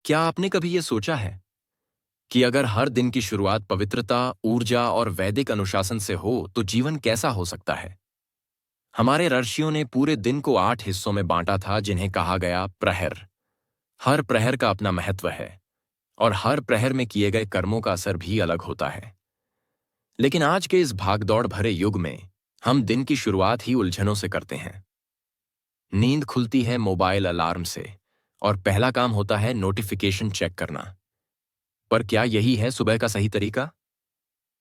क्या आपने कभी ये सोचा है कि अगर हर दिन की शुरुआत पवित्रता, ऊर्जा और वैदिक अनुशासन से हो तो जीवन कैसा हो सकता है? हमारे ऋषियों ने पूरे दिन को 8 हिस्सों में बांटा था जिन्हें कहा गया प्रहर। हर प्रहर का अपना महत्व है और हर प्रहर में किए गए कर्मों का असर भी अलग होता है। लेकिन आज के इस भागदौड़ भरे युग में हम दिन की शुरुआत ही उलझनों से करते हैं। नींद खुलती है मोबाइल अलार्म से और पहला काम होता है नोटिफिकेशन चेक करना। पर क्या यही है सुबह का सही तरीका?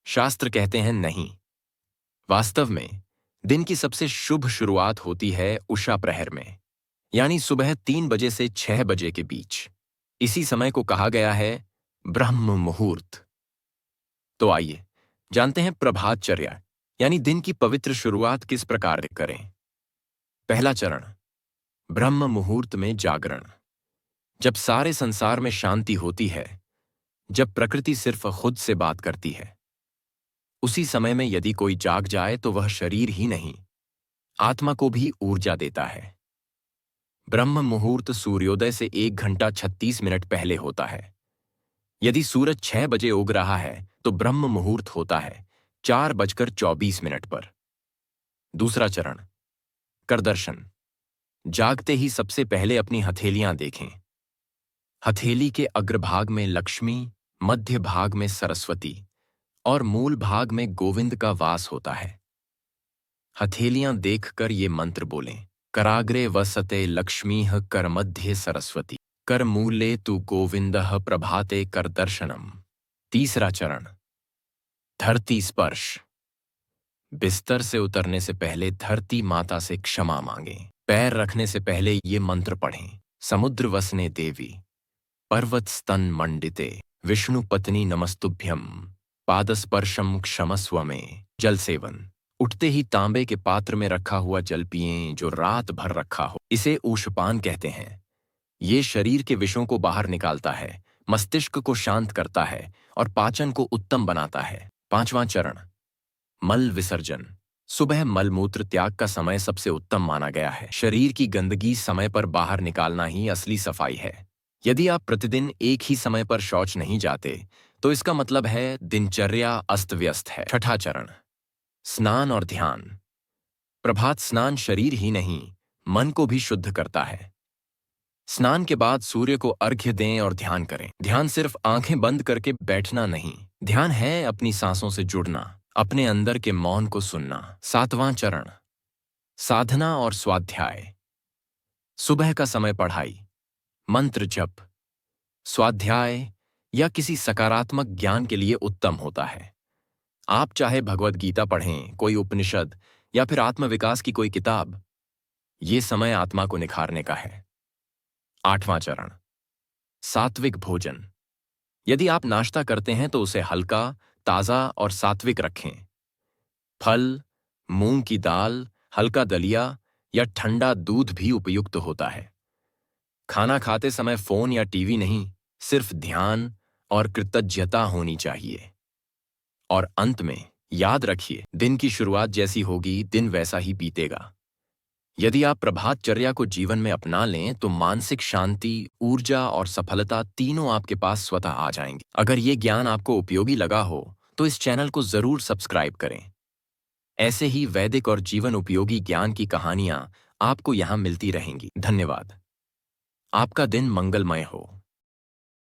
शास्त्र कहते हैं नहीं। वास्तव में दिन की सबसे शुभ शुरुआत होती है उषा प्रहर में, यानी सुबह 3 बजे से 6 बजे के बीच। इसी समय को कहा गया है ब्रह्म मुहूर्त। तो आइए जानते हैं प्रभातचर्या यानी दिन की पवित्र शुरुआत किस प्रकार करें। पहला चरण, ब्रह्म मुहूर्त में जागरण। जब सारे संसार में शांति होती है, जब प्रकृति सिर्फ खुद से बात करती है, उसी समय में यदि कोई जाग जाए तो वह शरीर ही नहीं, आत्मा को भी ऊर्जा देता है। ब्रह्म मुहूर्त सूर्योदय से 1 घंटा 36 मिनट पहले होता है। यदि सूरज 6 बजे उग रहा है तो ब्रह्म मुहूर्त होता है 4 बजकर 24 मिनट पर। दूसरा चरण, करदर्शन। जागते ही सबसे पहले अपनी हथेलियां देखें। हथेली के अग्रभाग में लक्ष्मी, मध्य भाग में सरस्वती और मूल भाग में गोविंद का वास होता है। हथेलियां देखकर ये मंत्र बोलें। कराग्रे वसते लक्ष्मीः कर मध्य सरस्वती कर मूले तु गोविंदः प्रभाते कर दर्शनम। तीसरा चरण, धरती स्पर्श। बिस्तर से उतरने से पहले धरती माता से क्षमा मांगें। पैर रखने से पहले ये मंत्र पढ़ें। समुद्र वसने देवी, पर्वत स्तन मंडिते, विष्णु पत्नी नमस्तुभ्यम, पादस्पर्शम क्षमस्व में। जल सेवन। उठते ही तांबे के पात्र में रखा हुआ जल पिएं जो रात भर रखा हो। इसे ऊषपान कहते हैं। ये शरीर के विषों को बाहर निकालता है, मस्तिष्क को शांत करता है और पाचन को उत्तम बनाता है। पांचवां चरण, मल विसर्जन। सुबह मलमूत्र त्याग का समय सबसे उत्तम माना गया है। शरीर की गंदगी समय पर बाहर निकालना ही असली सफाई है। यदि आप प्रतिदिन एक ही समय पर शौच नहीं जाते तो इसका मतलब है दिनचर्या अस्त व्यस्त है। छठा चरण, स्नान और ध्यान। प्रभात स्नान शरीर ही नहीं, मन को भी शुद्ध करता है। स्नान के बाद सूर्य को अर्घ्य दें और ध्यान करें। ध्यान सिर्फ आंखें बंद करके बैठना नहीं, ध्यान है अपनी सांसों से जुड़ना, अपने अंदर के मौन को सुनना। सातवां चरण, साधना और स्वाध्याय। सुबह का समय पढ़ाई, मंत्र जप, स्वाध्याय या किसी सकारात्मक ज्ञान के लिए उत्तम होता है। आप चाहे भगवद गीता पढ़ें, कोई उपनिषद या फिर आत्मविकास की कोई किताब, ये समय आत्मा को निखारने का है। आठवां चरण, सात्विक भोजन। यदि आप नाश्ता करते हैं तो उसे हल्का, ताजा और सात्विक रखें। फल, मूंग की दाल, हल्का दलिया या ठंडा दूध भी उपयुक्त होता है। खाना खाते समय फोन या टीवी नहीं, सिर्फ ध्यान और कृतज्ञता होनी चाहिए। और अंत में याद रखिए, दिन की शुरुआत जैसी होगी दिन वैसा ही बीतेगा। यदि आप प्रभातचर्या को जीवन में अपना लें तो मानसिक शांति, ऊर्जा और सफलता तीनों आपके पास स्वतः आ जाएंगे। अगर ये ज्ञान आपको उपयोगी लगा हो तो इस चैनल को जरूर सब्सक्राइब करें। ऐसे ही वैदिक और जीवन उपयोगी ज्ञान की कहानियां आपको यहां मिलती रहेंगी। धन्यवाद। आपका दिन मंगलमय हो।